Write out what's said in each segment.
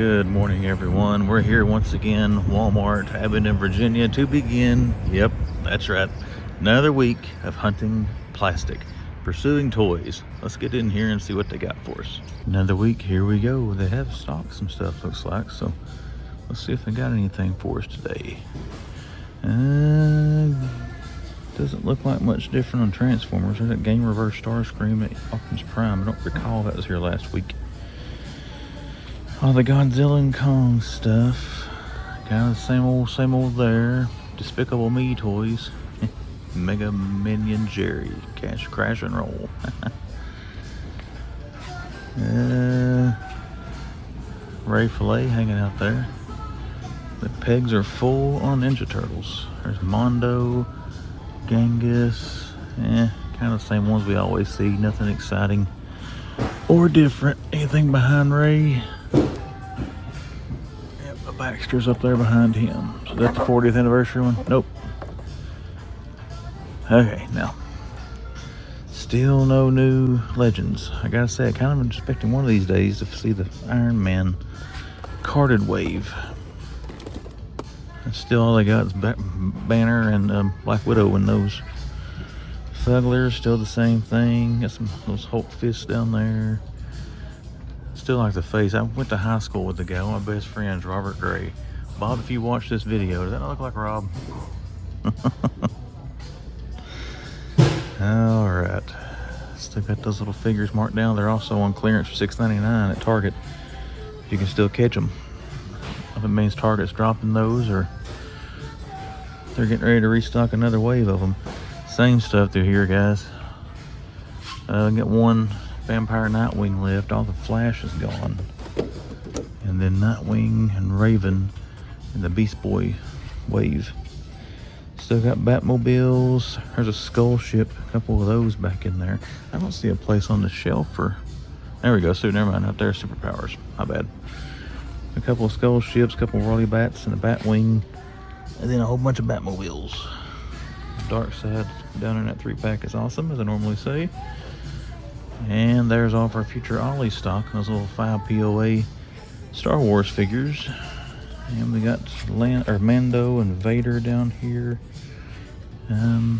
Good morning, everyone. We're here once again, Walmart, Abingdon, Virginia, to begin, yep, that's right, another week of hunting plastic, pursuing toys. Let's get in here and see what they got for us. Another week, here we go. They have stocked some stuff, looks like, so let's see if they got anything for us today. Doesn't look like much different on Transformers. There's that Game Reverse Starscream at Optimus Prime. I don't recall that was here last week. All the Godzilla and Kong stuff. Kind of the same old there. Despicable Me toys. Mega Minion Jerry. Crash and roll. Ray Fillet hanging out there. The pegs are full on Ninja Turtles. There's Mondo, Genghis. Kind of the same ones we always see. Nothing exciting or different. Anything behind Ray? Yep, the Baxter's up there behind him. So that's the 40th anniversary one? Nope. Okay, now. Still no new Legends. I gotta say, I kind of am expecting one of these days to see the Iron Man carded wave. And still all they got is Banner and Black Widow in those. Thugler's still the same thing. Got some those Hulk fists down there. Still like the face. I went to high school with the guy, one of my best friends, Robert Gray. Bob, if you watch this video, does that not look like Rob? Alright. Still got those little figures marked down. They're also on clearance for $6.99 at Target. You can still catch them. If it means Target's dropping those or they're getting ready to restock another wave of them. Same stuff through here, guys. Got one Vampire Nightwing left. All the Flash is gone. And then Nightwing and Raven and the Beast Boy wave. Still got Batmobiles. There's a Skull Ship. A couple of those back in there. I don't see a place on the shelf for... There we go. So never mind. Out there, Superpowers. My bad. A couple of Skull Ships, a couple of Rolly Bats and a Batwing. And then a whole bunch of Batmobiles. Dark Side down in that 3-pack is awesome, as I normally say. And there's all of our future Ollie stock, those little 5 POA Star Wars figures. And we got Mando and Vader down here. And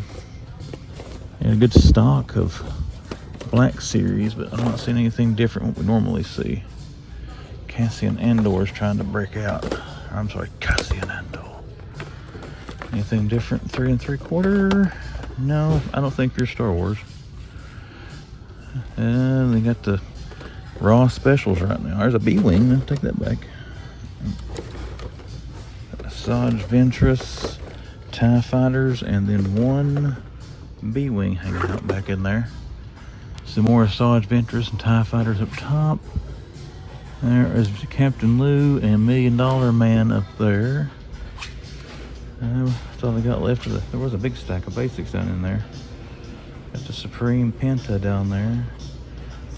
a good stock of Black Series, but I'm not seeing anything different from what we normally see. Cassian Andor's trying to break out. I'm sorry, Cassian Andor. Anything different? 3 3/4? No, I don't think you're Star Wars. And they got the Raw specials right now. There's a B-Wing. I'll take that back. Asajj Ventress, TIE Fighters, and then one B-Wing hanging out back in there. Some more Asajj Ventress and TIE Fighters up top. There is Captain Lou and $1 Million Man up there. That's all they got left of it. There was a big stack of basics down in there. Got the Supreme Penta down there.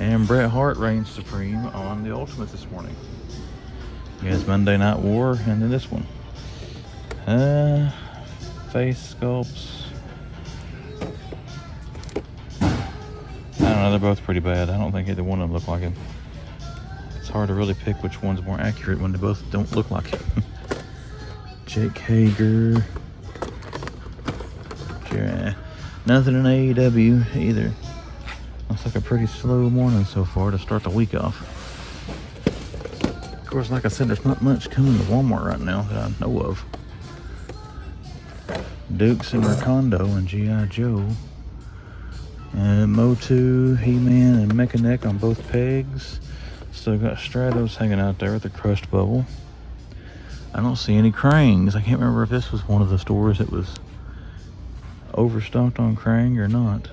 And Bret Hart reigns supreme on the Ultimate this morning. Yes, Monday Night War, and then this one. Face sculpts. I don't know, they're both pretty bad. I don't think either one of them look like him. It's hard to really pick which one's more accurate when they both don't look like him. Jake Hager. Nothing in AEW either. Looks like a pretty slow morning so far to start the week off. Of course, like I said, there's not much coming to Walmart right now that I know of. Dukes and Rakondo and GIJoe. And Motu, He-Man, and Mechanic on both pegs. Still got Stratos hanging out there with the crushed bubble. I don't see any Krangs. I can't remember if this was one of the stores that was overstocked on Krang or not.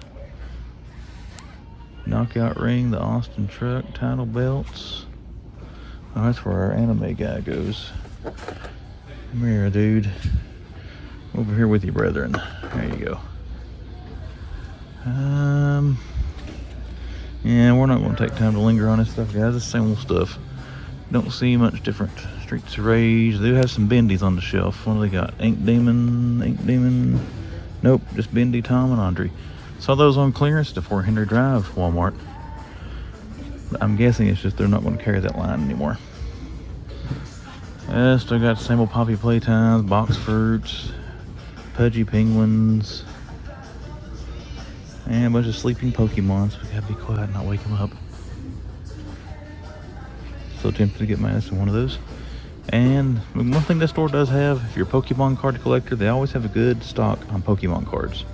Knockout Ring, the Austin Truck, title belts. Oh, that's where our anime guy goes. Come here, dude. Over here with you, brethren. There you go. Yeah, we're not going to take time to linger on this stuff, guys. It's the same old stuff. Don't see much different. Streets of Rage. They do have some bendies on the shelf. What do they got? Ink Demon. Nope, just Bendy, Tom, and Andre. Saw those on clearance to 4 Henry Drive, Walmart. But I'm guessing it's just they're not going to carry that line anymore. Still got the same old Poppy Playtimes, box fruits, pudgy penguins, and a bunch of sleeping Pokemon, so we gotta be quiet and not wake them up. So tempted to get my ass in one of those. And one thing this store does have, if you're a Pokemon card collector, they always have a good stock on Pokemon cards.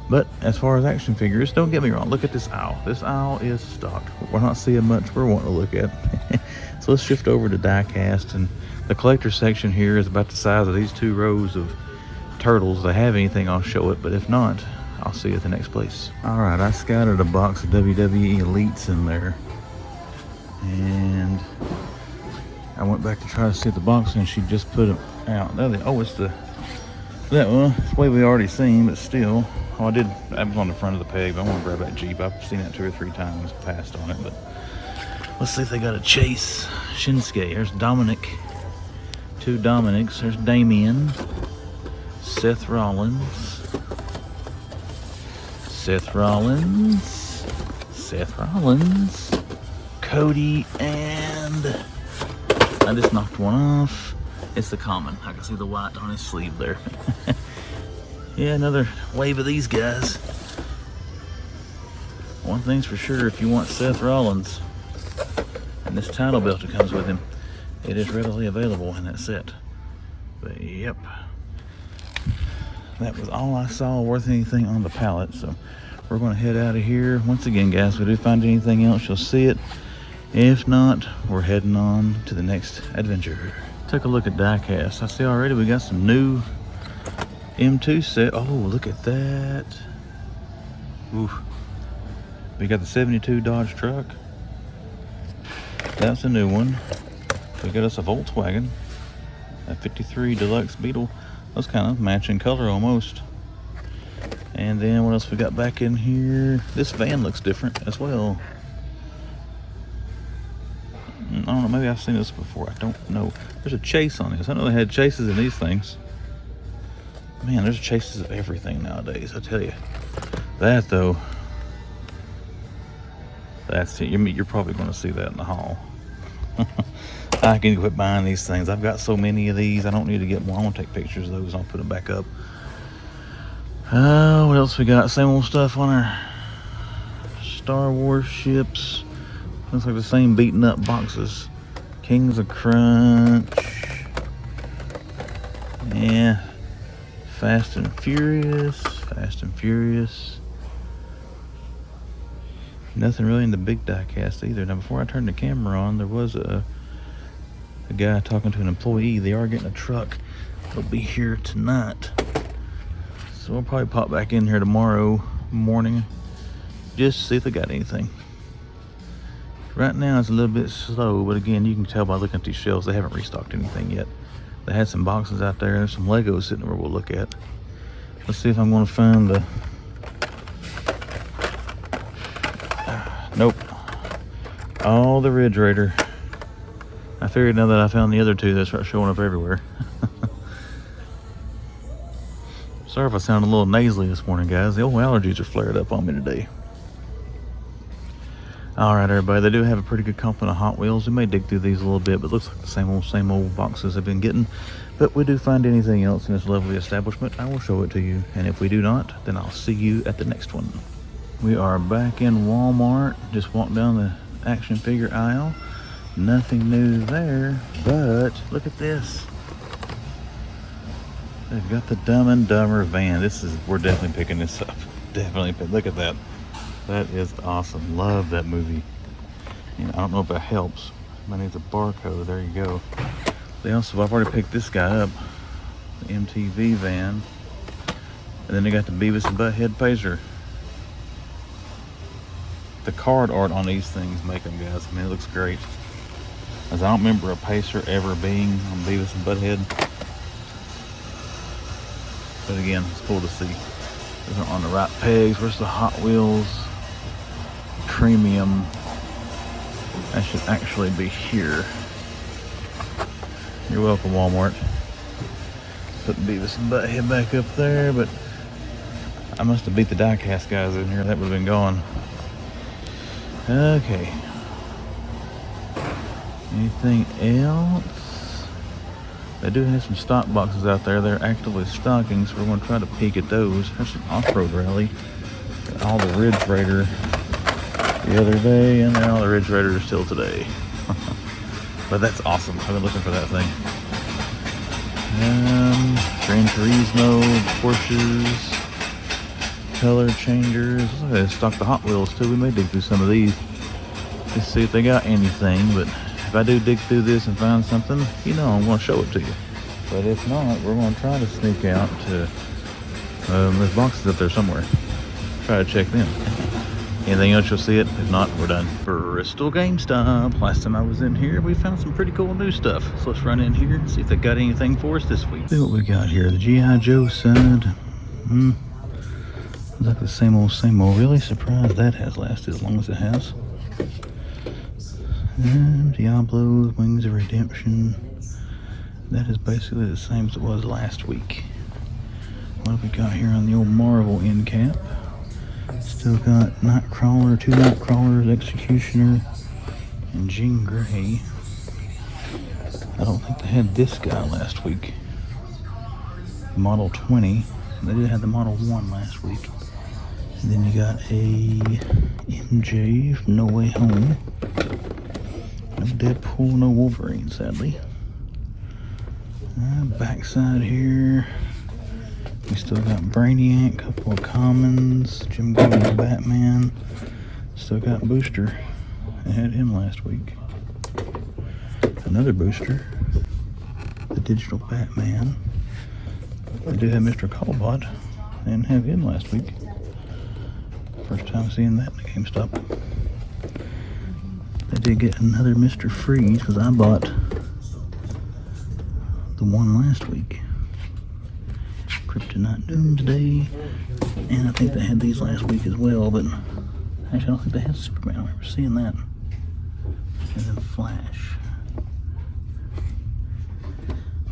But as far as action figures, don't get me wrong, look at this aisle. This aisle is stocked. We're not seeing much we're wanting to look at. So let's shift over to die-cast, and the collector section here is about the size of these 2 rows of turtles. If they have anything, I'll show it, but if not, I'll see you at the next place. All right, I scouted a box of WWE Elites in there, and I went back to try to see the box, and she just put them out. Oh, it's that one. It's the way we already seen, but still. Oh, I was on the front of the peg, but I want to grab that Jeep. I've seen that 2 or 3 times, passed on it, but let's see if they got a Chase. Shinsuke, there's Dominic. 2 Dominics, there's Damien. Seth Rollins. Seth Rollins. Cody, and I just knocked one off. It's the common. I can see the white on his sleeve there. Yeah, another wave of these guys. One thing's for sure, if you want Seth Rollins and this title belt that comes with him, it is readily available in that set. But yep, that was all I saw worth anything on the pallet, so we're going to head out of here. Once again, guys, if we do find anything else, you'll see it. If not, we're heading on to the next adventure. Take a look at die-cast. I see already we got some new M2 set. Oh, look at that. Ooh. We got the 72 Dodge truck. That's a new one. We got us a Volkswagen. A 53 Deluxe Beetle. Those kind of matching color almost. And then what else we got back in here? This van looks different as well. I don't know, maybe I've seen this before. I don't know. There's a chase on this. I know they had chases in these things. Man, there's chases of everything nowadays, I tell you. That though, that's it. You're probably going to see that in the haul. I can quit buying these things. I've got so many of these. I don't need to get more. I want to take pictures of those. I'll put them back up. What else we got? Same old stuff on our Star Wars ships. Looks like the same beaten up boxes. Kings of Crunch. Yeah. Fast and Furious. Nothing really in the big die-cast either. Now, before I turned the camera on, there was a guy talking to an employee. They are getting a truck. They'll be here tonight. So we'll probably pop back in here tomorrow morning just to see if they got anything. Right now it's a little bit slow, but again, you can tell by looking at these shelves, they haven't restocked anything yet. They had some boxes out there. There's some Legos sitting where we'll look at. Let's see if I'm going to find the... Nope. Oh, the Ridge Raider. I figured now that I found the other 2, they start showing up everywhere. Sorry if I sound a little nasally this morning, guys. The old allergies are flared up on me today. Alright, everybody, they do have a pretty good complement of Hot Wheels. We may dig through these a little bit, but it looks like the same old boxes I've been getting. But if we do find anything else in this lovely establishment, I will show it to you. And if we do not, then I'll see you at the next one. We are back in Walmart. Just walked down the action figure aisle. Nothing new there, but look at this. They've got the Dumb and Dumber van. We're definitely picking this up. Definitely, look at that. That is awesome. Love that movie. I don't know if that helps. Somebody needs a barcode. There you go. I've already picked this guy up. The MTV van. And then they got the Beavis and Butthead Pacer. The card art on these things make them, guys. I mean, it looks great. As I don't remember a Pacer ever being on Beavis and Butthead. But again, it's cool to see. These are on the right pegs. Where's the Hot Wheels Premium? That should actually be here. You're welcome, Walmart. Put Beavis and Butthead back up there, but I must have beat the die-cast guys in here. That would have been gone. Okay. Anything else? They do have some stock boxes out there. They're actively stocking, so we're going to try to peek at those. There's some off-road rally. Got all the Ridge Raider the other day, and then all the Ridge Raiders are still today. But that's awesome. I've been looking for that thing. Gran Turismo, Porsches, color changers. Look, they stock the Hot Wheels too. We may dig through some of these to see if they got anything. But if I do dig through this and find something, you know, I'm going to show it to you. But if not, we're going to try to sneak out to there's boxes up there somewhere. Try to check them. Anything else, you'll see it. If not, we're done. Bristol GameStop. Last time I was in here, we found some pretty cool new stuff. So let's run in here and see if they got anything for us this week. See what we got here. The GIJoe side. Looks like the same old, same old. Really surprised that has lasted as long as it has. And Diablo's Wings of Redemption. That is basically the same as it was last week. What have we got here on the old Marvel end cap? Still got Nightcrawler, 2 Nightcrawlers, Executioner, and Jean Grey. I don't think they had this guy last week. Model 20. They did have the Model 1 last week. And then you got a MJ from No Way Home. No Deadpool, no Wolverine, sadly. Backside here. We still got Brainiac, couple of commons, Jim Gordon's Batman. Still got Booster. I had him last week. Another Booster. The Digital Batman. They do have Mr. Callbot. I didn't have him last week. First time seeing that in the GameStop. They did get another Mr. Freeze because I bought the one last week. Kryptonite Doomsday, and I think they had these last week as well, but actually I don't think they had Superman. I remember seeing that. And then Flash.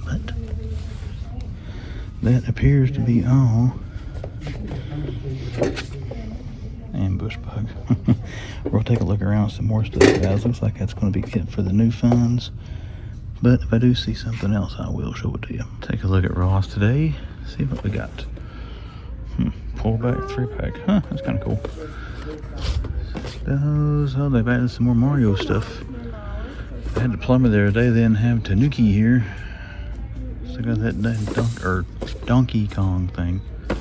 But that appears to be all. And Bushbug. We'll take a look around some more stuff, guys. Looks like that's going to be it for the new finds. But if I do see something else, I will show it to you. Take a look at Ross today. See what we got. Pullback 3-pack. Huh, that's kind of cool. Those, oh, they've added some more Mario stuff. I had the plumber the other day, they didn't have Tanuki here. Still got that Donkey Kong thing. A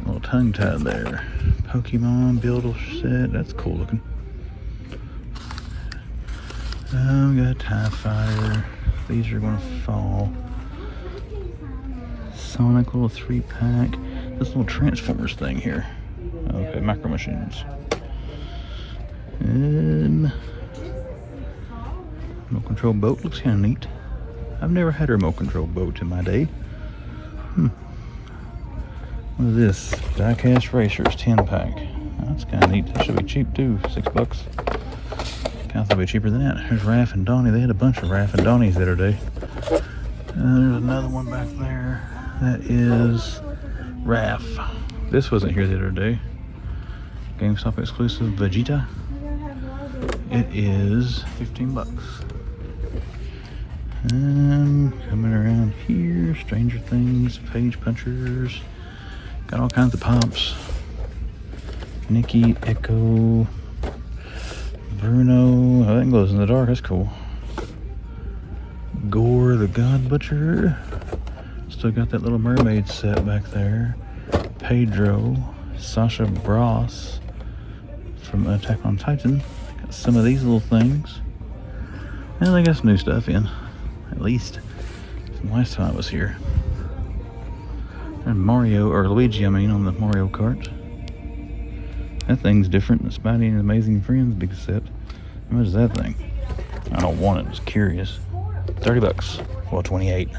little tongue tied there. Pokemon Builder set, that's cool looking. We got a TIE Fighter. These are going to fall. Sonic little 3-pack. This little Transformers thing here. Okay, Micro Machines. Remote control boat looks kind of neat. I've never had a remote control boat in my day. What is this? Diecast Racers 10-pack. That's kind of neat. That should be cheap too. $6. Kind of thought it'd be cheaper than that. There's Raph and Donnie. They had a bunch of Raph and Donnies the other day. There's another one back there. That is Raph. This wasn't here the other day. GameStop exclusive Vegeta. It is $15. And coming around here, Stranger Things, Page Punchers. Got all kinds of pops. Nikki, Echo, Bruno. Oh, that glows in the dark. That's cool. Gore the God Butcher. Still got that little mermaid set back there. Pedro, Sasha Bros from Attack on Titan. Got some of these little things. And they got some new stuff in. At least from last time I was here. And Mario, or Luigi, I mean, on the Mario Kart. That thing's different. The Spidey and Amazing Friends big set. How much is that thing? I don't want it, just curious. $30. Well, 28.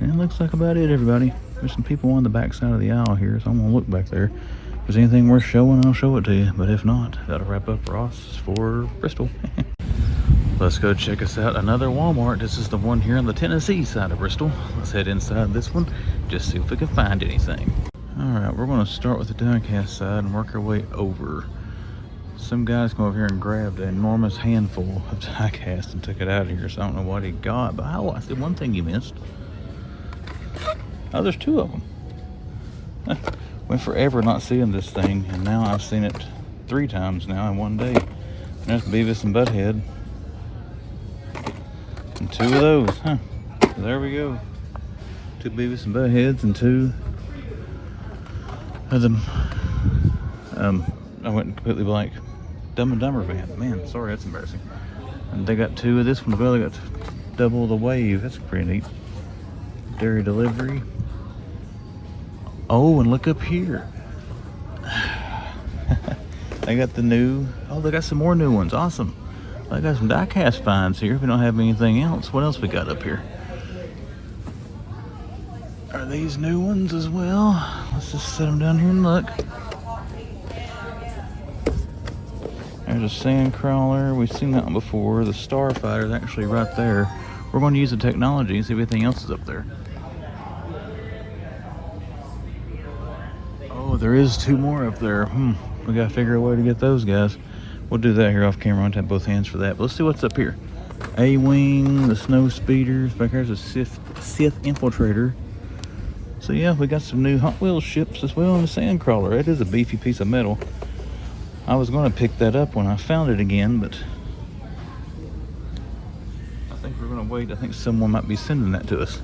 It looks like about it, everybody. There's some people on the back side of the aisle here, so I'm gonna look back there. If there's anything worth showing, I'll show it to you. But if not, that'll wrap up Ross for Bristol. Let's go check us out another Walmart. This is the one here on the Tennessee side of Bristol. Let's head inside this one, just see if we can find anything. All right, we're gonna start with the diecast side and work our way over. Some guys come over here and grabbed an enormous handful of diecast and took it out of here, so I don't know what he got, but I see one thing you missed. Oh, there's two of them. Went forever not seeing this thing, and now I've seen it 3 times now in one day. And there's Beavis and Butthead. And 2 of those, huh? So there we go. 2 Beavis and Buttheads and 2 of them. I went completely blank. Dumb and Dumber band. Man, sorry, that's embarrassing. And they got 2 of this one as well. They got double the wave. That's pretty neat. Dairy delivery. Oh, and look up here. They got the new. Oh, they got some more new ones. Awesome. They got some diecast finds here. If we don't have anything else, what else we got up here? Are these new ones as well? Let's just set them down here and look. There's a sand crawler. We've seen that one before. The Starfighter is actually right there. We're going to use the technology and see if anything else is up there. Oh, there is 2 more up there. We got to figure a way to get those guys. We'll do that here off camera. I don't have both hands for that. But let's see what's up here. A-Wing, the Snow Speeders. Back here's a Sith Infiltrator. So yeah, we got some new Hot Wheels ships as well, and a sand crawler. It is a beefy piece of metal. I was going to pick that up when I found it again, but I think we're going to wait. I think someone might be sending that to us.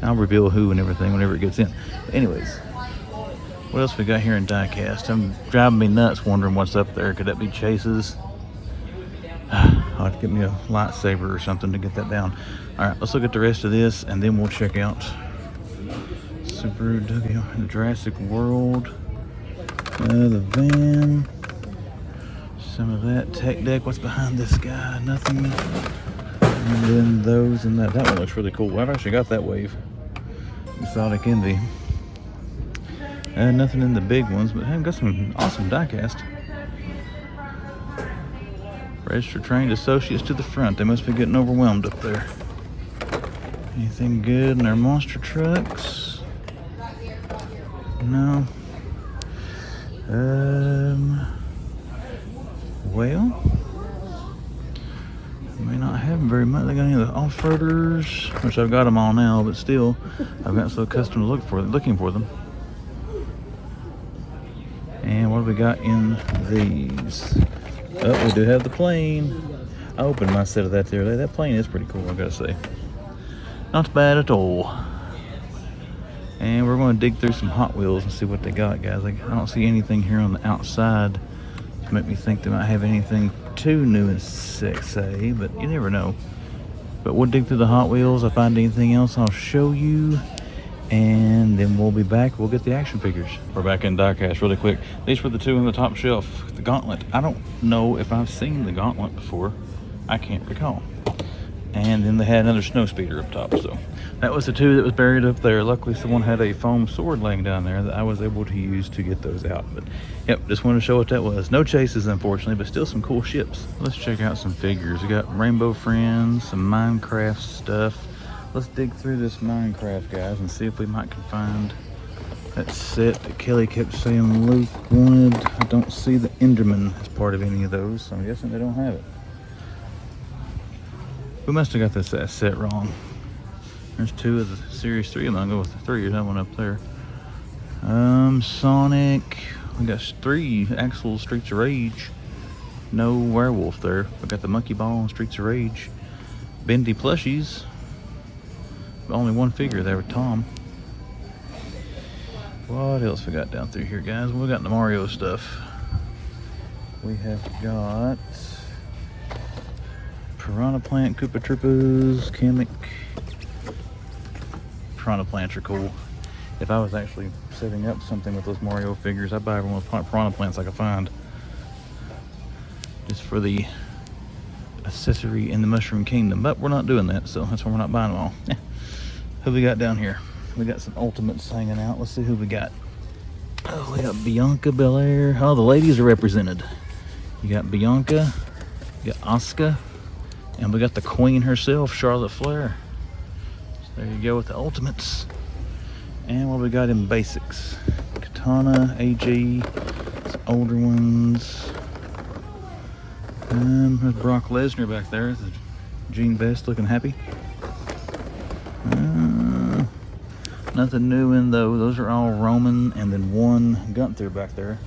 I'll reveal who and everything whenever it gets in. But anyways, what else we got here in diecast? I'm driving me nuts wondering what's up there. Could that be Chase's? I'll have to get me a lightsaber or something to get that down. All right, let's look at the rest of this, and then we'll check out Subaru W, Jurassic World. The van, some of that tech deck. What's behind this guy? Nothing. And then those and that. That one looks really cool. I've actually got that wave. Exotic Envy. Nothing in the big ones, but I've got some awesome diecast. Registered trained associates to the front. They must be getting overwhelmed up there. Anything good in our monster trucks? No. Well, I may not have them very much. They got any of the off-roaders, which I've got them all now, but still, I've got so accustomed to looking for them. And what have we got in these? Oh, we do have the plane. I opened my set of that the other day. That plane is pretty cool, I gotta say. Not bad at all. And we're going to dig through some Hot Wheels and see what they got, guys. I don't see anything here on the outside to make me think they might have anything too new and sexy, but you never know. But we'll dig through the Hot Wheels. If I find anything else, I'll show you. And then we'll be back. We'll get the action figures. We're back in diecast really quick. These were the 2 on the top shelf. The Gauntlet. I don't know if I've seen the Gauntlet before. I can't recall. And then they had another snow speeder up top. So that was the 2 that was buried up there. Luckily someone had a foam sword laying down there that I was able to use to get those out. But yep, just wanted to show what that was. No chases, unfortunately, but still some cool ships. Let's check out some figures. We got Rainbow Friends, some Minecraft stuff. Let's dig through this Minecraft, guys, and see if we might can find that set that Kelly kept saying Luke wanted. I don't see the Enderman as part of any of those, so I'm guessing they don't have it. We must have got this set wrong. There's 2 of the Series 3. I'm gonna go with the 3. There's that one up there. Sonic. We got 3 Axel Streets of Rage. No werewolf there. We got the Monkey Ball and Streets of Rage. Bendy plushies. Only 1 figure there with Tom. What else we got down through here, guys? We got the Mario stuff. We have got Piranha Plant, Koopa Troopas, Kamek. Piranha Plants are cool. If I was actually setting up something with those Mario figures, I'd buy everyone with Piranha Plants I could find. Just for the accessory in the Mushroom Kingdom. But we're not doing that, so that's why we're not buying them all. Who we got down here? We got some Ultimates hanging out. Let's see who we got. Oh, we got Bianca Belair. Oh, the ladies are represented. You got Bianca, you got Asuka, and we got the queen herself, Charlotte Flair. So there you go with the Ultimates. And what we got in basics? Katana, AG, some older ones. There's Brock Lesnar back there. The jean vest looking happy. Nothing new in those. Those are all Roman, and then one Gunther back there.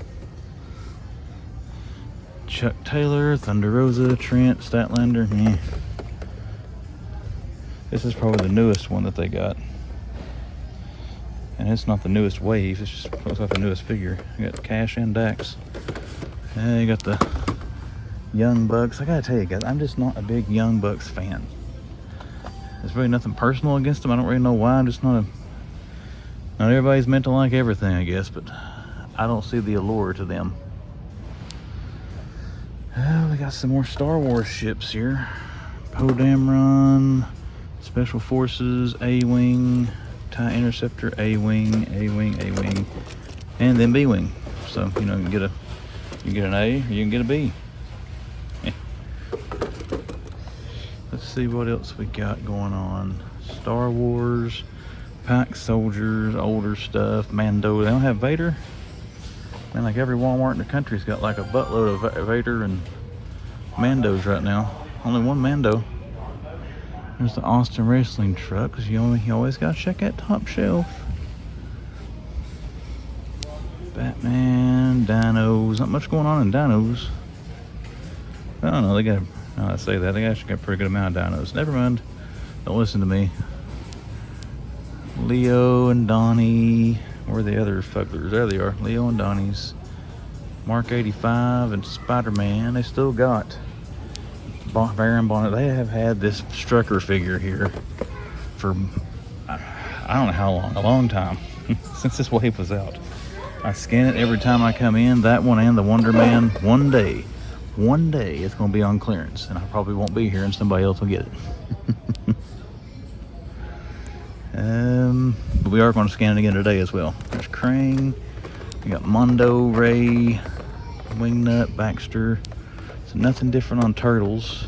Chuck Taylor, Thunder Rosa, Trent, Statlander. Yeah. This is probably the newest one that they got. And it's not the newest wave, it's just looks like the newest figure. You got Cash and Dax. Yeah, you got the Young Bucks. I gotta tell you guys, I'm just not a big Young Bucks fan. There's really nothing personal against them. I don't really know why. I'm just not everybody's meant to like everything, I guess, but I don't see the allure to them. We got some more Star Wars ships here. Poe Dameron, Special Forces, A-Wing, TIE Interceptor, A-Wing, A-Wing, A-Wing, and then B-Wing. So, you know, you can get an A or you can get a B. Let's see what else we got going on. Star Wars, Pack Soldiers, older stuff, Mando. They don't have Vader. Man, like every Walmart in the country's got like a buttload of Vader and Mandos right now. Only one Mando. There's the Austin Wrestling truck, because you always gotta check that top shelf. Batman, Dinos. Not much going on in Dinos. I don't know, they got, now I say that, they actually got a pretty good amount of Dinos. Never mind. Don't listen to me. Leo and Donnie. Where are the other fugglers? There they are. Leo and Donnie's. Mark 85 and Spider-Man. They still got Barbarian Bonnet. They have had this Strucker figure here for I don't know how long. A long time. Since this wave was out. I scan it every time I come in. That one and the Wonder Man. One day it's going to be on clearance. And I probably won't be here and somebody else will get it. But we are going to scan it again today as well. There's Crane. We got Mondo, Ray, Wingnut, Baxter. So nothing different on Turtles.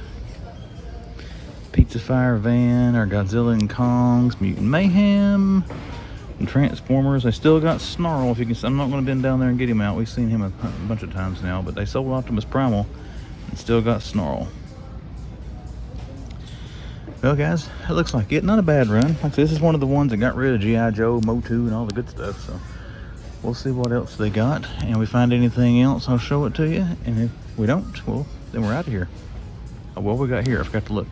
Pizza Fire Van, our Godzilla and Kongs, Mutant Mayhem, and Transformers. They still got Snarl. If you can, I'm not going to bend down there and get him out. We've seen him a bunch of times now, but they sold Optimus Primal and still got Snarl. Well, guys, it looks like it. Not a bad run. Like I said, this is one of the ones that got rid of GIJoe, Motu, and all the good stuff. So we'll see what else they got. And if we find anything else, I'll show it to you. And if we don't, well, then we're out of here. Oh, what we got here? I forgot to look.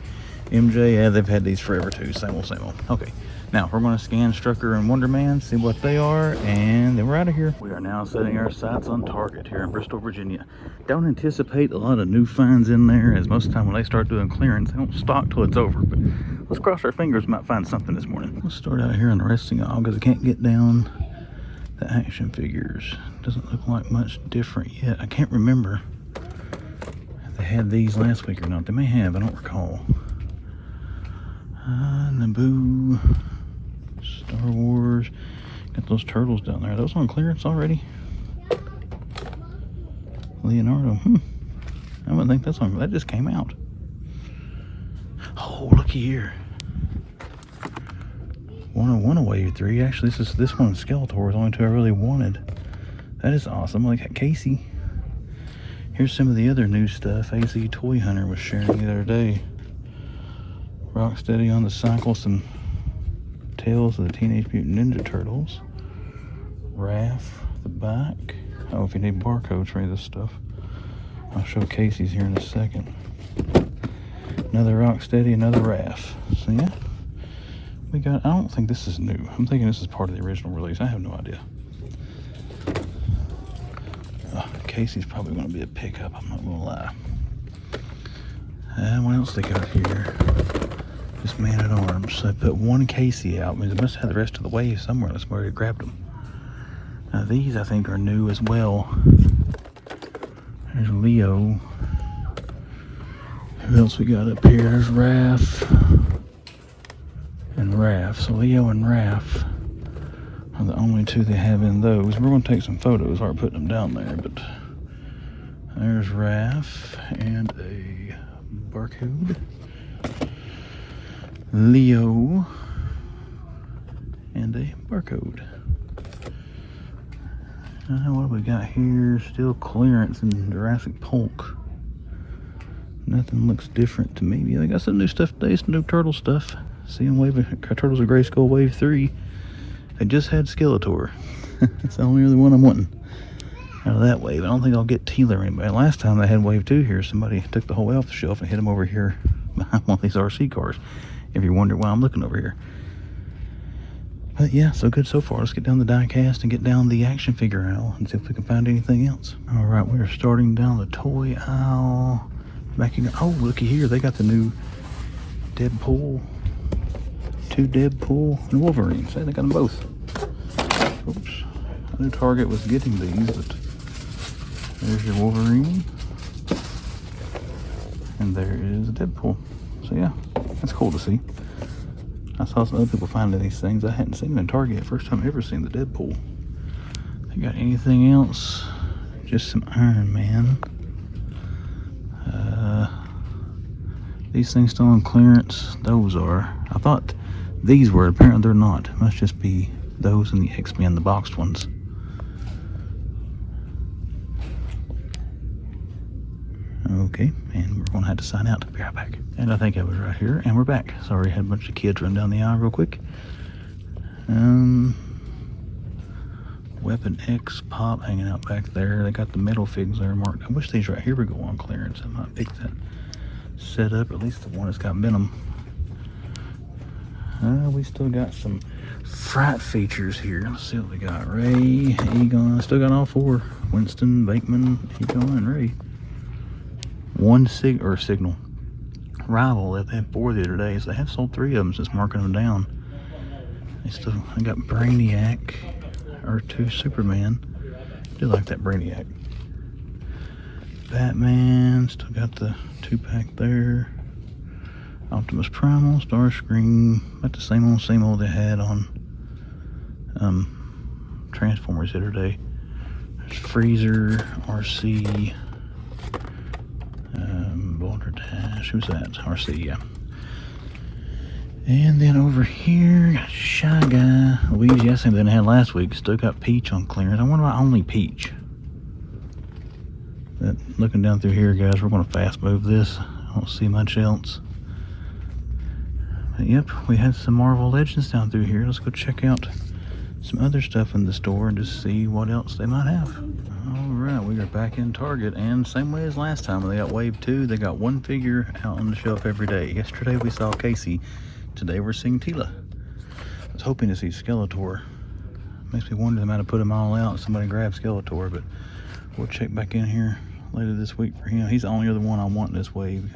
MJ, yeah, they've had these forever too. Same old, same old. Okay, now we're going to scan Strucker and Wonder Man, see what they are, and then we're out of here. We are now setting our sights on Target here in Bristol, Virginia. Don't anticipate a lot of new finds in there, as most of the time when they start doing clearance, they don't stock till it's over. But let's cross our fingers, we might find something this morning. Let's start out here on the resting aisle because I can't get down the action figures. Doesn't look like much different yet. I can't remember if they had these last week or not. They may have, I don't recall. Naboo, Star Wars. Got those turtles down there. Are those on clearance already? Leonardo. I wouldn't think that's on. That just came out. Oh, looky here. 101 away 3. Actually, this one Skeletor is only 2 I really wanted. That is awesome. Like Casey. Here's some of the other new stuff. AZ Toy Hunter was sharing the other day. Rocksteady on the cycle, some Tales of the Teenage Mutant Ninja Turtles. Raph, the back. Oh, if you need barcodes for any of this stuff, I'll show Casey's here in a second. Another Rocksteady, another Raph. So yeah, we got, I don't think this is new. I'm thinking this is part of the original release. I have no idea. Casey's probably going to be a pickup, I'm not going to lie. And what else they got here? Just Man at Arms. So they put one Casey out. I mean, they must have the rest of the wave somewhere. That's where they grabbed them. Now these I think are new as well. There's Leo. Who else we got up here? There's Raph and Raph. So Leo and Raph are the only two they have in those. We're going to take some photos. Aren't putting them down there, but there's Raph and a barcode. Leo and a barcode. What do we got here? Still clearance in Jurassic Polk. Nothing looks different to me. Yeah, they got some new stuff today, some new turtle stuff. Seeing Turtles of Grayskull Wave 3. They just had Skeletor. That's the only other one I'm wanting out of that wave. I don't think I'll get Teela or anybody. Last time they had Wave 2 here, somebody took the whole way off the shelf and hit them over here behind one of these RC cars. If you wonder why I'm looking over here. But yeah, so good so far. Let's get down the die cast and get down the action figure aisle and see if we can find anything else. Alright, we are starting down the toy aisle. Backing up. Oh, looky here. They got the new Deadpool. 2 Deadpool and Wolverine. Say they got them both. Oops. I knew Target was getting these, but there's your Wolverine. And there is Deadpool. So yeah, that's cool to see. I saw some other people finding these things. I hadn't seen them in Target. First time I've ever seen the Deadpool. They got anything else? Just some Iron Man. These things still on clearance. Those are. I thought these were. Apparently they're not. It must just be those and the X-Men, the boxed ones. Okay, and we're gonna have to sign out. Be right back. And I think I was right here, and we're back. Sorry, I had a bunch of kids run down the aisle real quick. Weapon X Pop hanging out back there. They got the metal figs there marked. I wish these right here would go on clearance. I might pick that set up, at least the one that's got Venom. We still got some Fright features here. Let's see what we got. Ray, Egon, still got all 4. Winston, Bateman, Egon, and Ray. One signal. Rival, they had 4 the other day, so they have sold 3 of them since marking them down. I got Brainiac, R2 Superman. Do like that Brainiac. Batman, still got the 2-pack there. Optimus Primal, Starscream, about the same old they had on Transformers the other day. There's Freezer, RC, Boulder Dash, who's that? RC, yeah. And then over here, got Shy Guy, Luigi, I think they had last week. Still got Peach on clearance. I wonder why only Peach. But looking down through here, guys, we're going to fast move this. I don't see much else. But yep, we had some Marvel Legends down through here. Let's go check out some other stuff in the store and just see what else they might have. Alright, we are back in Target, and same way as last time when they got Wave 2, they got 1 figure out on the shelf every day. Yesterday we saw Casey. Today we're seeing Teela. I was hoping to see Skeletor. Makes me wonder they might have put them all out and somebody grabbed Skeletor, but we'll check back in here later this week for him. He's the only other one I want in this wave.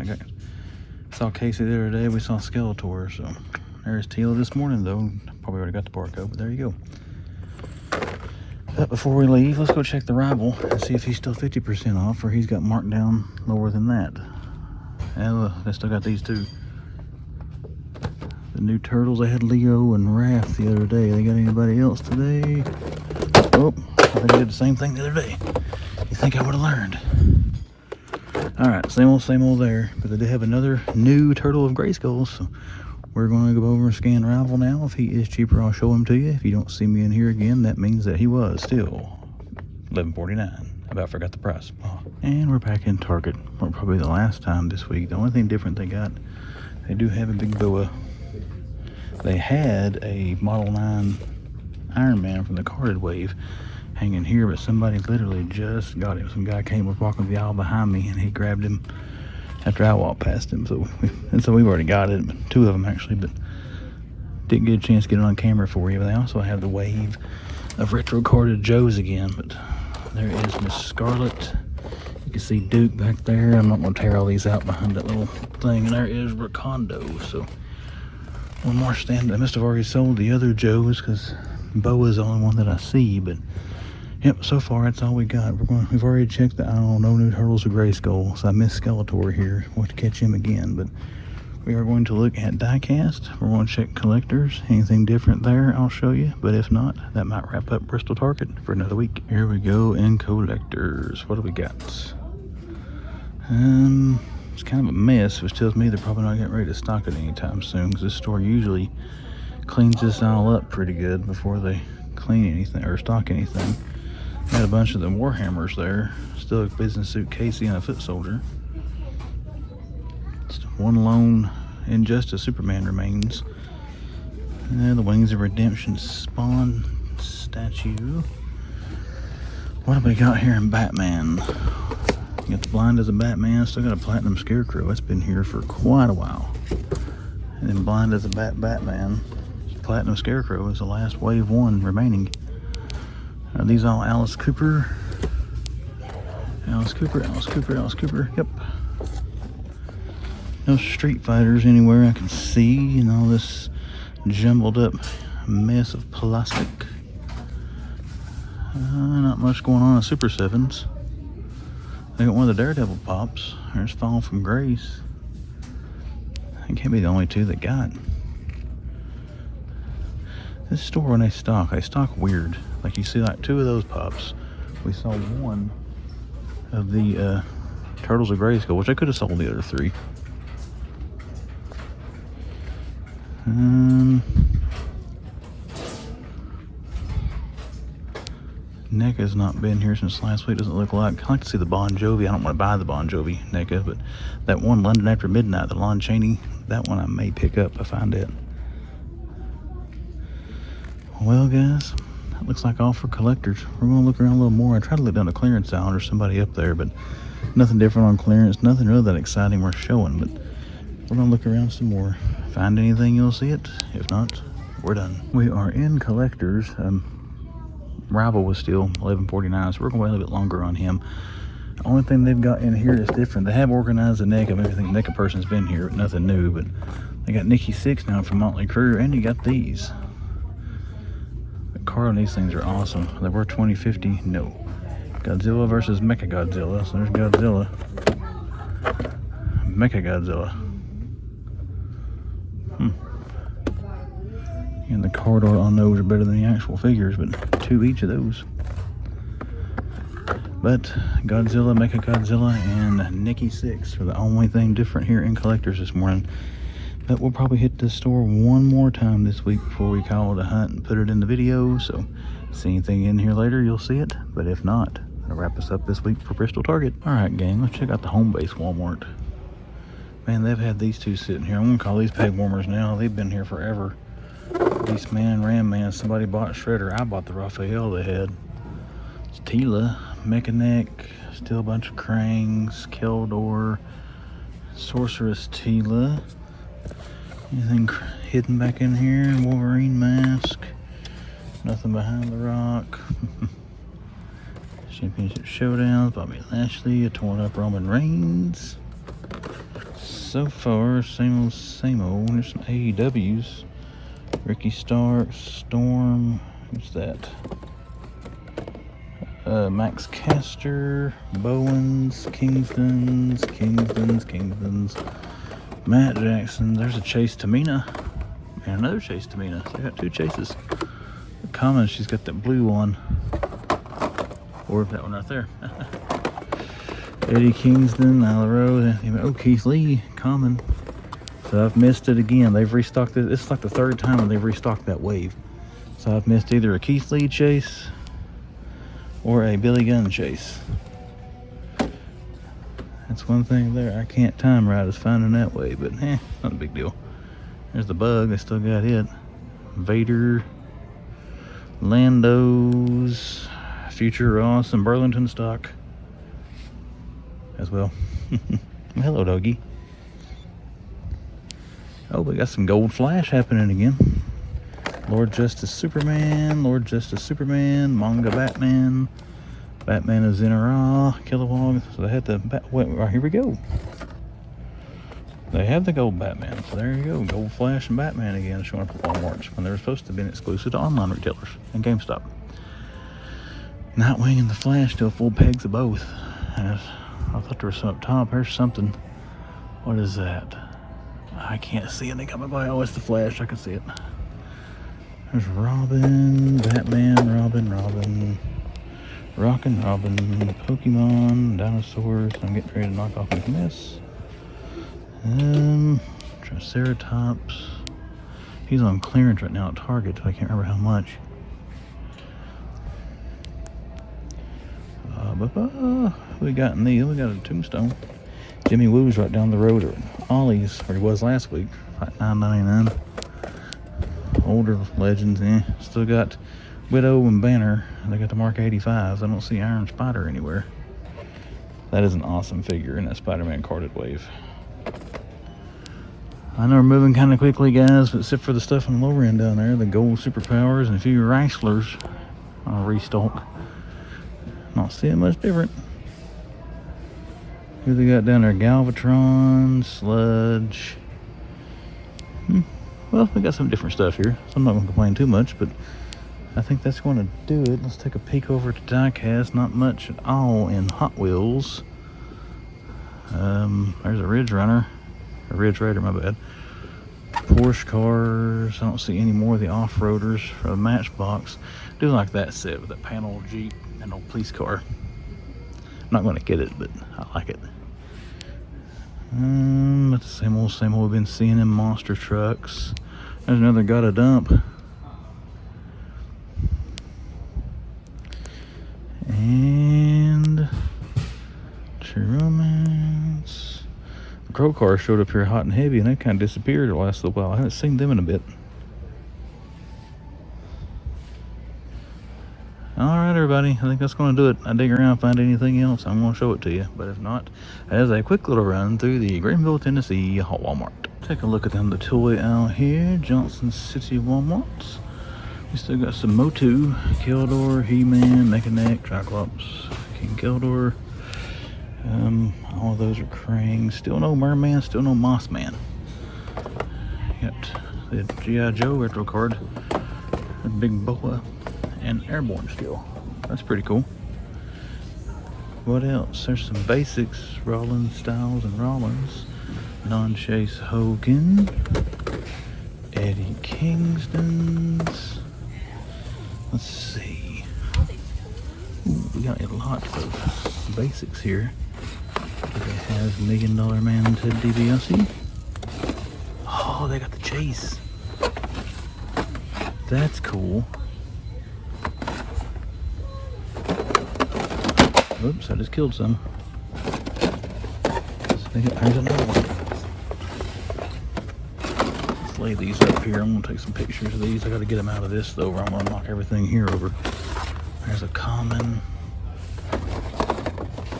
Saw Casey the other day, we saw Skeletor, so there's Teela this morning though. Probably already got the barcode, but there you go. But before we leave, let's go check the rival and see if he's still 50% off or he's got marked down lower than that. And they still got these 2. The new Turtles, they had Leo and Raph the other day. They got anybody else today? Oh, I think I did the same thing the other day. You think I would have learned? Alright, same old there. But they did have another new Turtle of Grayskull, so we're going to go over and scan Rival now. If he is cheaper, I'll show him to you. If you don't see me in here again, that means that he was still $11.49. I about forgot the price. Oh. And we're back in Target. Or probably the last time this week. The only thing different they got, they do have a big boa. They had a Model 9 Iron Man from the carded wave hanging here, but somebody literally just got him. Some guy was walking the aisle behind me, and he grabbed him after I walked past him. So we've already got it, but 2 of them actually, but didn't get a chance to get it on camera for you. But they also have the wave of retro carded Joes again. But there is Miss Scarlet. You can see Duke back there. I'm not going to tear all these out behind that little thing. And there is Rakondo. So one more stand. I must have already sold the other Joes because Boa's the only one that I see. But yep, so far that's all we got. We've already checked the aisle. No new Turtles of Grayskull. So I missed Skeletor here. We'll have to catch him again. But we are going to look at diecast. We're going to check collectors. Anything different there, I'll show you. But if not, that might wrap up Bristol Target for another week. Here we go in collectors. What do we got? It's kind of a mess, which tells me they're probably not getting ready to stock it anytime soon, because this store usually cleans this all up pretty good before they clean anything or stock anything. Got a bunch of the Warhammers there. Still a business suit Casey and a foot soldier. one lone Injustice Superman remains. And the Wings of Redemption Spawn statue. What have we got here in Batman? Got the Blind as a Batman, still got a Platinum Scarecrow. It's been here for quite a while. And then Blind as a Batman. Platinum Scarecrow is the last wave one remaining. Are these all Alice Cooper? Alice Cooper, yep. No Street Fighters anywhere I can see, and all this jumbled up mess of plastic. Not much going on in Super 7s. They got one of the Daredevil pops. There's Fall from Grace. It can't be the only two that got. This store, when they stock weird. Like you see like two of those pops. We saw one of the Turtles of Grayskull, which I could have sold the other three. NECA's not been here since last week, doesn't look like. I'd like to see the Bon Jovi. I don't want to buy the Bon Jovi NECA, but that one London After Midnight, the Lon Chaney, that one I may pick up if I find it. Well, guys, that looks like all for collectors. We're going to look around a little more. I tried to look down the clearance aisle or somebody up there, but nothing different on clearance. Nothing really that exciting worth showing, but we're going to look around some more. Find anything, you'll see it. If not, we're done. We are in collectors. Rival was still $11.49, so we're going to wait a little bit longer on him. The only thing they've got in here is different. They have organized the NECA. Maybe I think NECA person's been here, but nothing new. But they got Nikki 6 now from Motley Crue, and you got these. The card on these things are awesome. They were $20.50. No. Godzilla versus Mechagodzilla. So there's Godzilla. Mechagodzilla. And the card art on those are better than the actual figures, but two each of those. But Godzilla, Mechagodzilla, and Nikki 6 are the only thing different here in collectors this morning. But we'll probably hit this store one more time this week before we call it a hunt and put it in the video. So, see anything in here later, you'll see it. But if not, I'll wrap us up this week for Bristol Target. Alright, gang, let's check out the home base Walmart. Man, they've had these two sitting here. I'm going to call these peg warmers now. They've been here forever. Beast Man, Ram Man, somebody bought Shredder. I bought the Raphael they had. It's Tila, Mechanic, still a bunch of Krangs, Keldor, Sorceress Tila. Anything hidden back in here? Wolverine mask. Nothing behind the rock. Championship Showdown, Bobby Lashley, a torn up Roman Reigns. So far, same old. There's some AEWs. Ricky Starks, Storm, who's that? Max Caster, Bowens, Kingston's, Matt Jackson. There's a Chase Tamina, and another Chase Tamina. So I got two Chases. The common, she's got that blue one, or that one right there. Eddie Kingston, Nyla Rose, Keith Lee, common. So I've missed it again. They've restocked it. It's like the third time that they've restocked that wave. So I've missed either a Keith Lee chase or a Billy Gunn chase. That's one thing there I can't time right is finding that wave, but not a big deal. There's the Bug. They still got it. Vader, Lando's, Future Ross, and Burlington stock as well. Hello, doggy. Oh, we got some Gold Flash happening again. Lord Justice Superman, Manga Batman, Batman is in a raw, Kilowog. So they had the right, here we go. They have the gold Batman. So there you go, Gold Flash and Batman again showing up at Walmart when they were supposed to have been exclusive to online retailers and GameStop. Nightwing and the Flash still full pegs of both. I thought there was some up top. Here's something. What is that? I can't see it. They got my boy. Oh, it's the Flash. I can see it. There's Robin, Batman, Robin, Rockin' Robin, Pokemon, dinosaurs. I'm getting ready to knock off my mess. Triceratops. He's on clearance right now at Target. I can't remember how much. We got in these. We got a Tombstone. Jimmy Woo's right down the road at Ollie's, where he was last week, like $9.99. Older legends, still got Widow and Banner. They got the Mark 85s. I don't see Iron Spider anywhere. That is an awesome figure in that Spider-Man carded wave. I know we're moving kind of quickly, guys, but except for the stuff on the lower end down there, the gold superpowers and a few wrestlers on a restock. Not seeing much different. Who they got down there? Galvatron, Sludge. Well, we got some different stuff here, so I'm not going to complain too much, but I think that's going to do it. Let's take a peek over to diecast. Not much at all in Hot Wheels. There's a Ridge Runner. A Ridge Raider, my bad. Porsche cars. I don't see any more of the off-roaders for the Matchbox. I do like that set with that panel Jeep and old police car. I'm not going to get it, but I like it. But the same old we've been seeing in monster trucks. There's another Got a Dump. And True Romance. The Crow car showed up here hot and heavy, and they kind of disappeared the last little while. I haven't seen them in a bit. Alright, everybody, I think that's going to do it. I dig around, find anything else, I'm going to show it to you. But if not, as a quick little run through the Greenville, Tennessee Walmart. Take a look at them, the toy out here, Johnson City Walmart. We still got some Motu, Keldor, He-Man, Mechaneck, Triclops, King Keldor. All of those are Krang. Still no Merman, still no Mossman. Got the GIJoe retro card, a big boa, and Airborne still. That's pretty cool. What else? There's some basics, Rollins, Styles, and Rollins. Non-Chase Hogan, Eddie Kingston's. Let's see. Ooh, we got a lot of basics here. They have $1 Million Man Ted DiBiase. Oh, they got the Chase. That's cool. Oops, I just killed some. There's another one. Let's lay these up here. I'm gonna take some pictures of these. I gotta get them out of this though, or I'm gonna knock everything here over. There's a common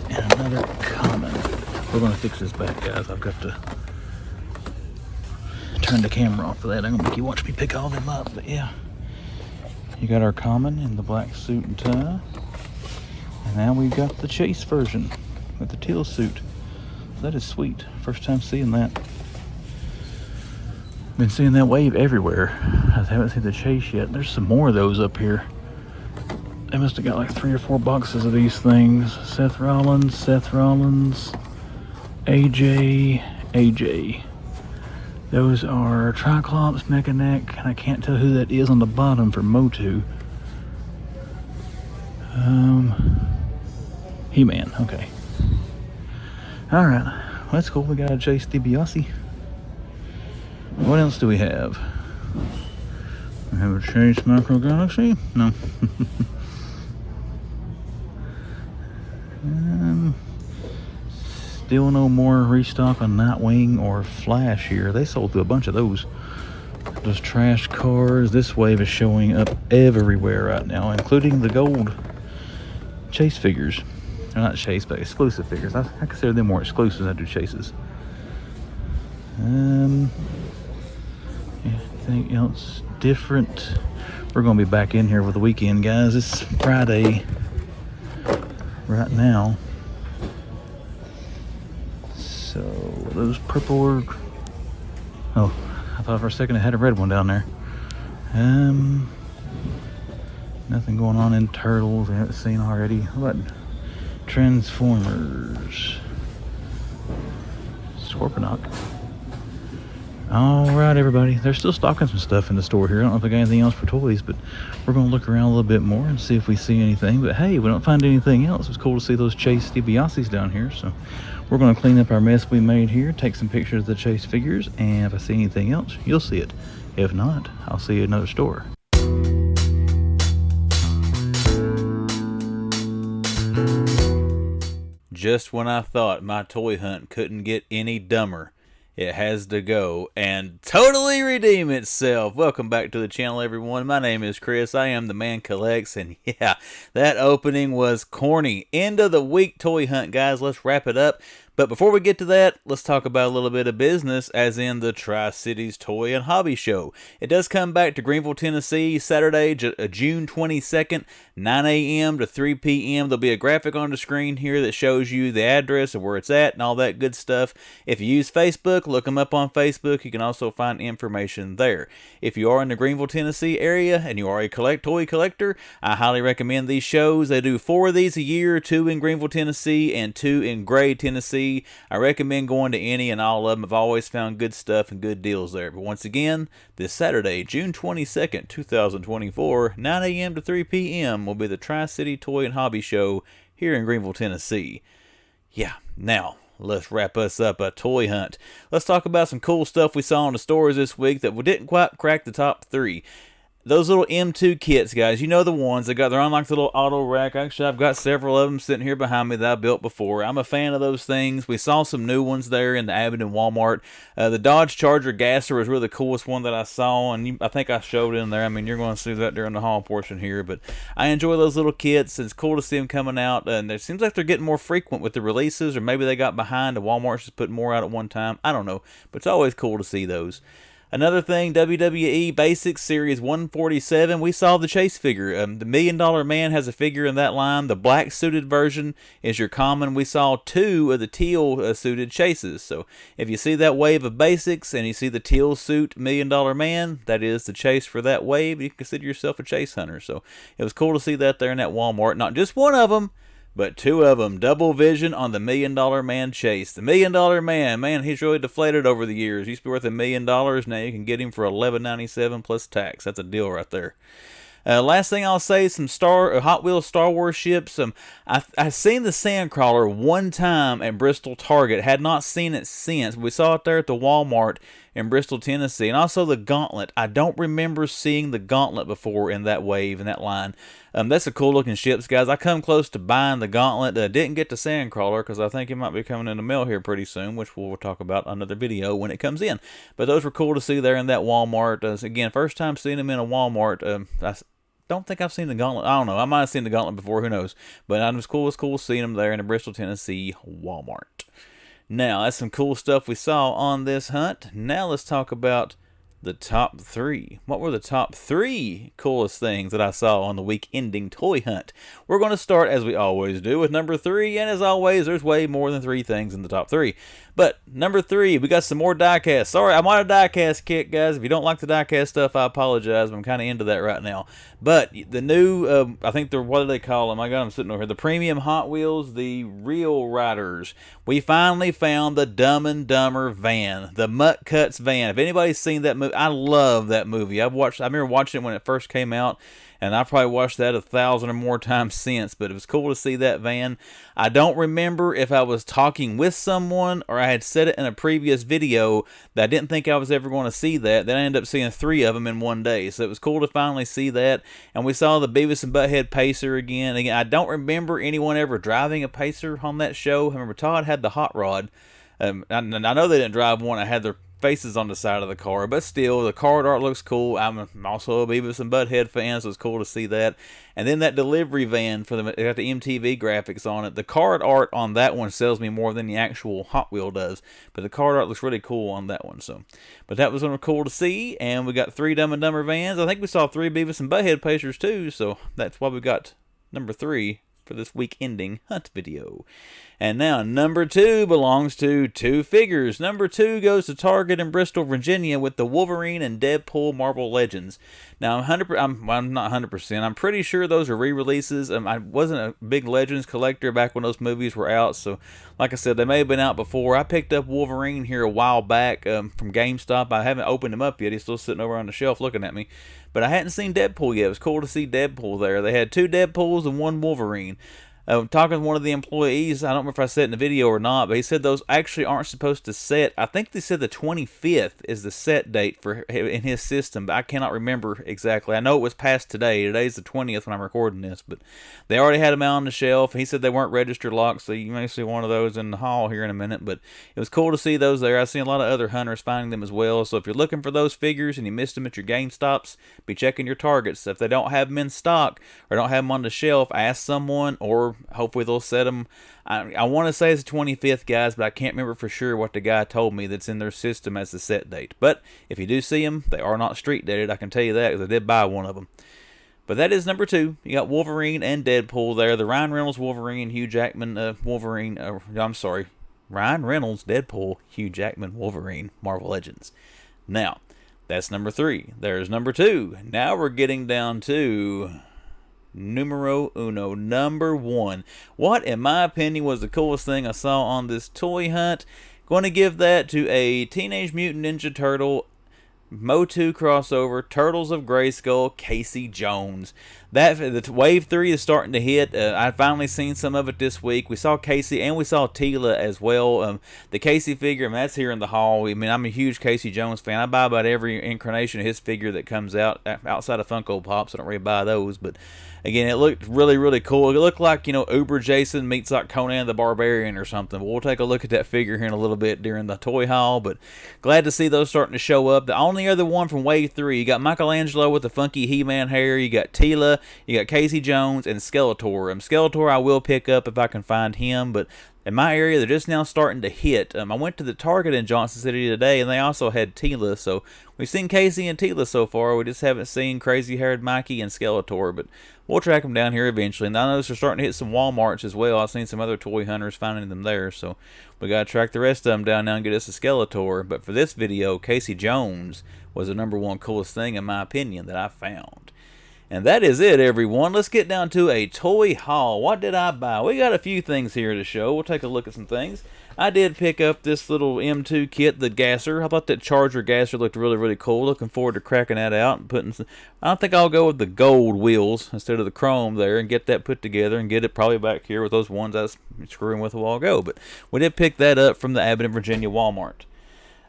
and another common. We're gonna fix this back, guys. I've got to turn the camera off for that. I'm gonna make you watch me pick all them up, but yeah. You got our common in the black suit and tie. And now we've got the Chase version with the teal suit. So that is sweet. First time seeing that. Been seeing that wave everywhere. I haven't seen the Chase yet. There's some more of those up here. They must have got like 3 or 4 boxes of these things. Seth Rollins, AJ. Those are Triclops, Mechaneck, and I can't tell who that is on the bottom for Motu. He-Man, okay. Alright, well, that's cool. We got a Chase DiBiase. What else do we have? We have a Chase Micro Galaxy? No. Still no more restock on Nightwing or Flash here. They sold through a bunch of those. Those trash cars. This wave is showing up everywhere right now, including the gold Chase figures. They're not Chase, but exclusive figures. I consider them more exclusive than I do Chases. Anything else different? We're going to be back in here for the weekend, guys. It's Friday right now. So those purple were... Oh, I thought for a second I had a red one down there. Nothing going on in Turtles I haven't seen already. What about Transformers? Scorponok. Alright, everybody. They're still stocking some stuff in the store here. I don't know if they got anything else for toys, but we're going to look around a little bit more and see if we see anything. But hey, we don't find anything else. It's cool to see those Chase DiBiases down here. So we're going to clean up our mess we made here, take some pictures of the Chase figures, and if I see anything else, you'll see it. If not, I'll see you in another store. just when I thought my toy hunt couldn't get any dumber, it has to go and totally redeem itself. Welcome back to the channel, everyone. My name is Chris. I am the man collects, and yeah, that opening was corny. End of the week toy hunt, guys. Let's wrap it up. But before we get to that, let's talk about a little bit of business, as in the Tri-Cities Toy and Hobby Show. It does come back to Greenville, Tennessee, Saturday, June 22nd, 9 a.m. to 3 p.m. There'll be a graphic on the screen here that shows you the address of where it's at and all that good stuff. If you use Facebook, look them up on Facebook. You can also find information there. If you are in the Greenville, Tennessee area and you are a toy collector, I highly recommend these shows. They do 4 of these a year, 2 in Greenville, Tennessee, and 2 in Gray, Tennessee. I recommend going to any and all of them. I've always found good stuff and good deals there. But once again, this Saturday, June 22nd, 2024, 9 a.m. to 3 p.m. will be the Tri-City Toy and Hobby Show here in Greenville, Tennessee. Yeah, now let's wrap us up a toy hunt. Let's talk about some cool stuff we saw in the stores this week that we didn't quite crack the top 3. Those little M2 kits, guys, you know the ones. They're on like the little auto rack. Actually, I've got several of them sitting here behind me that I built before. I'm a fan of those things. We saw some new ones there in the Abbott and Walmart. The Dodge Charger Gasser was really the coolest one that I saw, and I think I showed in there. I mean, you're going to see that during the haul portion here, but I enjoy those little kits. It's cool to see them coming out, and it seems like they're getting more frequent with the releases, or maybe they got behind and Walmart's just putting more out at one time. I don't know, but it's always cool to see those. Another thing, WWE Basics Series 147, we saw the Chase figure. The $1 Million Man has a figure in that line. The black suited version is your common. We saw 2 of the teal suited Chases. So if you see that wave of Basics and you see the teal suit $1 Million Man, that is the Chase for that wave. You can consider yourself a Chase hunter. So it was cool to see that there in that Walmart. Not just one of them, but 2 of them. Double vision on the $1 Million Man Chase. The $1 Million Man, he's really deflated over the years. He used to be worth $1 million. Now you can get him for $11.97 plus tax. That's a deal right there. Last thing I'll say, some Hot Wheels Star Wars ships. I've seen the Sandcrawler one time at Bristol Target. Had not seen it since. We saw it there at the Walmart in Bristol, Tennessee. And also the Gauntlet. I don't remember seeing the Gauntlet before in that wave, in that line. That's a cool looking ships, guys. I come close to buying the Gauntlet. Didn't get the Sandcrawler because I think it might be coming in the mail here pretty soon, which we'll talk about in another video when it comes in. But those were cool to see there in that Walmart. Again, first time seeing them in a Walmart. I don't think I've seen the Gauntlet. I don't know. I might have seen the Gauntlet before. Who knows? But it was cool seeing them there in the Bristol, Tennessee Walmart. Now, that's some cool stuff we saw on this hunt. Now let's talk about the top 3. What were the top 3 coolest things that I saw on the week-ending toy hunt? We're going to start, as we always do, with number 3. And as always, there's way more than 3 things in the top 3. But number 3, we got some more diecast. Sorry, I'm on a diecast kick, guys. If you don't like the diecast stuff, I apologize. I'm kind of into that right now. But the new, I think what do they call them? I got them sitting over here. The premium Hot Wheels, the Real Riders. We finally found the Dumb and Dumber van, the Mutt Cuts van. If anybody's seen that movie, I love that movie. I remember watching it when it first came out, and I probably watched that 1,000 or more times since, but it was cool to see that van. I don't remember if I was talking with someone or I had said it in a previous video that I didn't think I was ever going to see that. Then I ended up seeing 3 of them in one day, so it was cool to finally see that. And we saw the Beavis and Butthead Pacer again. Again, I don't remember anyone ever driving a Pacer on that show. I remember Todd had the Hot Rod. I know they didn't drive one. I had their faces on the side of the car, but still, the card art looks cool. I'm also a Beavis and Butthead fan, so it's cool to see that. And then that delivery van it got the MTV graphics on it. The card art on that one sells me more than the actual Hot Wheel does, but the card art looks really cool on that one. So, but that was cool to see. And we got 3 Dumb and Dumber vans. I think we saw 3 Beavis and Butthead Pacers too, so that's why we got number 3 for this week-ending hunt video. And now number 2 belongs to 2 figures. Number 2 goes to Target in Bristol, Virginia with the Wolverine and Deadpool Marvel Legends. Now I'm not 100%. I'm pretty sure those are re-releases. I wasn't a big Legends collector back when those movies were out, so like I said, they may have been out before. I picked up Wolverine here a while back from GameStop. I haven't opened him up yet. He's still sitting over on the shelf looking at me. But I hadn't seen Deadpool yet. It was cool to see Deadpool there. They had 2 Deadpools and 1 Wolverine. Talking with one of the employees, I don't remember if I said it in the video or not, but he said those actually aren't supposed to set. I think they said the 25th is the set date for in his system, but I cannot remember exactly. I know it was past today. Today's the 20th when I'm recording this, but they already had them out on the shelf. He said they weren't registered locked, so you may see one of those in the haul here in a minute, but it was cool to see those there. I've seen a lot of other hunters finding them as well, so if you're looking for those figures and you missed them at your GameStops, be checking your targets. If they don't have them in stock or don't have them on the shelf, ask someone, or hopefully they'll set them. I want to say it's the 25th, guys, but I can't remember for sure what the guy told me that's in their system as the set date. But if you do see them, they are not street dated. I can tell you that because I did buy one of them. But that is number 2. You got Wolverine and Deadpool there. The Ryan Reynolds Wolverine, Hugh Jackman Wolverine. I'm sorry, Ryan Reynolds Deadpool, Hugh Jackman Wolverine, Marvel Legends. Now, that's number 3. There's number 2. Now we're getting down to numero uno, number 1. What, in my opinion, was the coolest thing I saw on this toy hunt? Going to give that to a Teenage Mutant Ninja Turtle Motu crossover, Turtles of Grayskull, Casey Jones. The wave 3 is starting to hit. I've finally seen some of it this week. We saw Casey and we saw Tila as well. The Casey figure, I mean, that's here in the haul. I mean, I'm a huge Casey Jones fan. I buy about every incarnation of his figure that comes out outside of Funko Pops. I don't really buy those, but again, it looked really, really cool. It looked like, Uber Jason meets like Conan the Barbarian or something. We'll take a look at that figure here in a little bit during the toy haul, but glad to see those starting to show up. The only other one from Wave 3, you got Michelangelo with the funky He-Man hair, you got Tila, you got Casey Jones, and Skeletor. Skeletor I will pick up if I can find him, but in my area, they're just now starting to hit. I went to the Target in Johnson City today, and they also had Tila, so we've seen Casey and Tila so far. We just haven't seen crazy-haired Mikey and Skeletor, but we'll track them down here eventually. And I noticed they're starting to hit some Walmarts as well. I've seen some other toy hunters finding them there, so we got to track the rest of them down now and get us a Skeletor. But for this video, Casey Jones was the number 1 coolest thing, in my opinion, that I found. And that is it, everyone. Let's get down to a toy haul. What did I buy? We got a few things here to show. We'll take a look at some things. I did pick up this little M2 kit, the gasser. I thought that Charger gasser looked really, really cool. Looking forward to cracking that out and putting some, I think I'll go with the gold wheels instead of the chrome there and get that put together and get it probably back here with those ones I was screwing with a while ago. But we did pick that up from the Abbott, Virginia Walmart.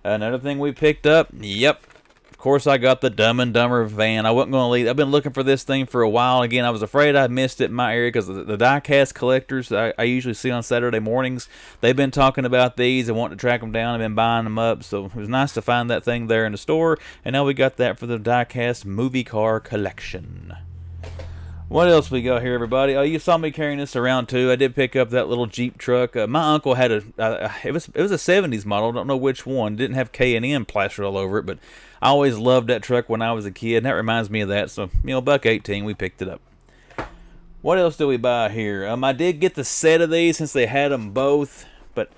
Another thing we picked up, yep, of course I got the Dumb and Dumber van. I wasn't going to leave. I've been looking for this thing for a while. Again, I was afraid I missed it in my area because the die-cast collectors I usually see on Saturday mornings, they've been talking about these and wanting to track them down and been buying them up. So it was nice to find that thing there in the store. And now we got that for the die-cast movie car collection. What else we got here, everybody? Oh, you saw me carrying this around too. I did pick up that little Jeep truck. My uncle had it was a 70s model. Don't know which one. Didn't have K&N plastered all over it, but I always loved that truck when I was a kid. And that reminds me of that. So, $1.18, we picked it up. What else do we buy here? I did get the set of these since they had them both, but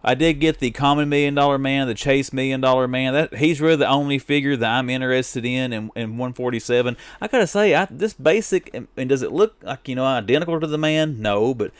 I did get the Common $1 Million Man, the Chase $1 Million Man. He's really the only figure that I'm interested in 147. I gotta say, this basic, and does it look like, identical to the man? No, but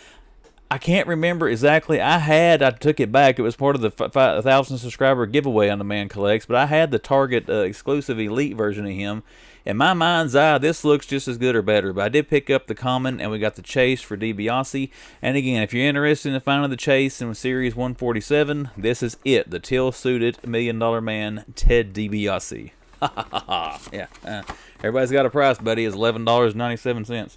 I can't remember exactly. I took it back. It was part of the 1,000 subscriber giveaway on the Man Collects, but I had the Target exclusive Elite version of him. In my mind's eye, this looks just as good or better, but I did pick up the Common, and we got the Chase for DiBiase. And again, if you're interested in finding the Chase in Series 147, this is it, the teal-suited $1 Million Man, Ted DiBiase. Ha ha ha ha. Yeah, everybody's got a price, buddy. It's $11.97.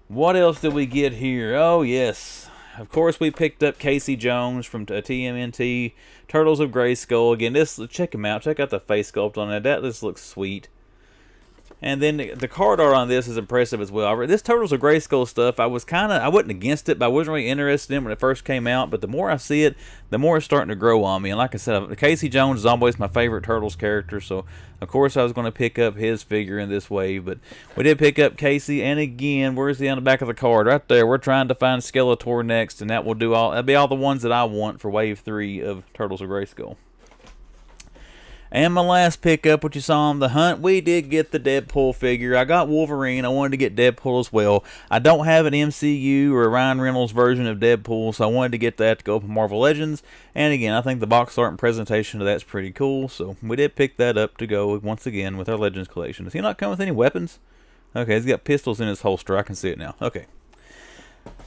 What else did we get here? Oh, yes. Of course, we picked up Casey Jones from TMNT, Turtles of Grayskull. Again, check him out. Check out the face sculpt on that. This looks sweet. And then the card art on this is impressive as well. This Turtles of Grayskull stuff, I wasn't against it, but I wasn't really interested in it when it first came out. But the more I see it, the more it's starting to grow on me. And like I said, Casey Jones is always my favorite Turtles character. So, of course, I was going to pick up his figure in this wave. But we did pick up Casey. And again, where's he on the back of the card? Right there. We're trying to find Skeletor next. And that'll be all the ones that I want for Wave 3 of Turtles of Grayskull. And my last pickup, what you saw on the hunt, we did get the Deadpool figure. I got Wolverine. I wanted to get Deadpool as well. I don't have an MCU or a Ryan Reynolds version of Deadpool, so I wanted to get that to go up with Marvel Legends. And again, I think the box art and presentation of that's pretty cool, so we did pick that up to go once again with our Legends collection. Does he not come with any weapons? Okay, he's got pistols in his holster. I can see it now. Okay.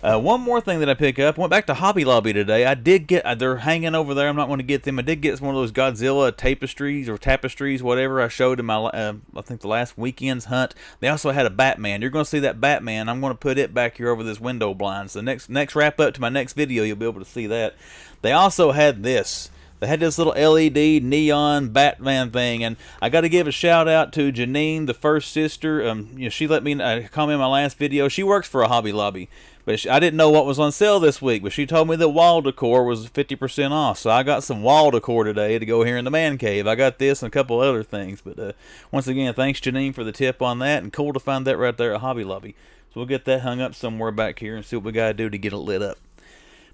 One more thing that I pick up. Went back to Hobby Lobby today. I did get. They're hanging over there. I'm not going to get them. I did get one of those Godzilla tapestries, whatever I showed in my, I think the last weekend's hunt. They also had a Batman. You're going to see that Batman. I'm going to put it back here over this window blind. So next wrap up to my next video, you'll be able to see that. They also had this. They had this little LED neon Batman thing, and I got to give a shout out to Janine, the first sister. She let me comment in my last video. She works for a Hobby Lobby, but I didn't know what was on sale this week. But she told me that wall decor was 50% off, so I got some wall decor today to go here in the man cave. I got this and a couple other things, but once again, thanks Janine for the tip on that, and cool to find that right there at Hobby Lobby. So we'll get that hung up somewhere back here and see what we got to do to get it lit up.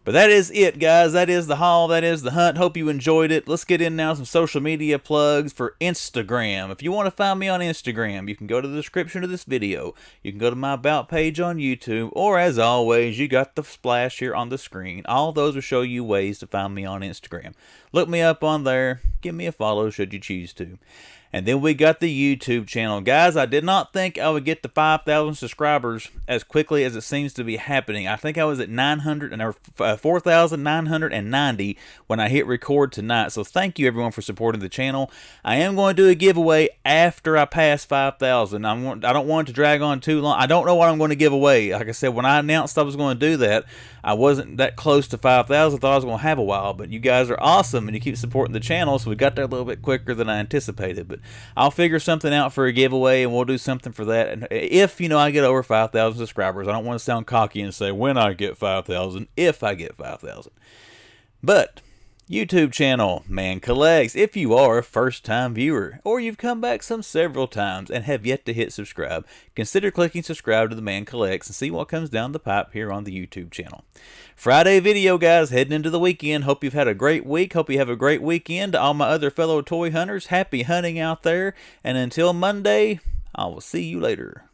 But that is it, guys. That is the haul. That is the hunt. Hope you enjoyed it. Let's get in now some social media plugs for Instagram. If you want to find me on Instagram, you can go to the description of this video. You can go to my About page on YouTube. Or, as always, you got the splash here on the screen. All those will show you ways to find me on Instagram. Look me up on there. Give me a follow should you choose to. And then we got the YouTube channel. Guys, I did not think I would get to 5,000 subscribers as quickly as it seems to be happening. I think I was at 4,990 when I hit record tonight. So thank you everyone for supporting the channel. I am going to do a giveaway after I pass 5,000. I don't want it to drag on too long. I don't know what I'm going to give away. Like I said, when I announced I was going to do that, I wasn't that close to 5,000. I thought I was going to have a while. But you guys are awesome and you keep supporting the channel. So we got there a little bit quicker than I anticipated. But I'll figure something out for a giveaway, and we'll do something for that. And if, I get over 5,000 subscribers, I don't want to sound cocky and say when I get 5,000, if I get 5,000. But YouTube channel, Man Collects. If you are a first-time viewer, or you've come back several times and have yet to hit subscribe, consider clicking subscribe to the Man Collects and see what comes down the pipe here on the YouTube channel. Friday video, guys, heading into the weekend. Hope you've had a great week. Hope you have a great weekend. To all my other fellow toy hunters, happy hunting out there. And until Monday, I will see you later.